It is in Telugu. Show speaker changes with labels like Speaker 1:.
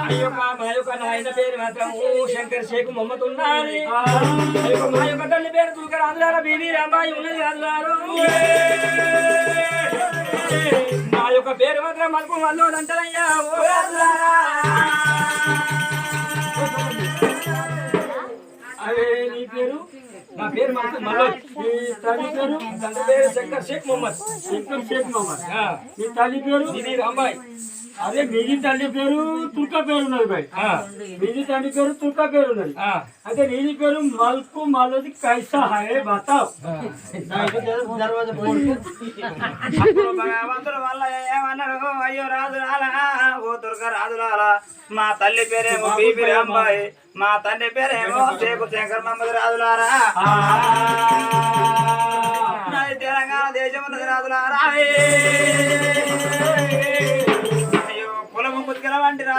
Speaker 1: మా యొక్క నాయన పేరు మాత్రం శంకర్ షేక్ మొహమ్మద్ ఉన్నది. మా యొక్క తల్లి పేరు తులక రాజులారా బీబీ రాంబాయి ఉన్నది రాజులారు. మా యొక్క పేరు మాత్రం మలుపు మల్లోడు అంటారయ్యా ఓ రాజులారా. అదే నీ పేరు? నా పేరు మాత్రం మల్లోడు. నీ తల్లి పేరు? తండ్రి పేరు శంకర్ షేక్ మొహమ్మద్. శంకర్ షేక్ మొహమ్మద్. నీ తల్లి పేరు? బీబీ రాంబాయి. అదే మీది తల్లి పేరు తుర్కా పేరు ఉన్నది భాయ్. మీది తల్లి పేరు తుర్కా పేరు ఉన్నది. అయితే నీది పేరు మల్కు మల్లోది కైసా హై బతావ్. భగవంతుడు వల్ల ఏమన్నాడు? అయ్యో రాజులాలా ఓ తుర్కా రాజులాలా, మా తల్లి పేరేమో బీబీ రాంబాయి, మా తండ్రి పేరేమో షేక్ శంకర్ మహమ్మద్ రాజులారా. తెలంగాణ దేశం ఉన్నది రాజులారా. కులము ముత్తుకల వంటి రాజు.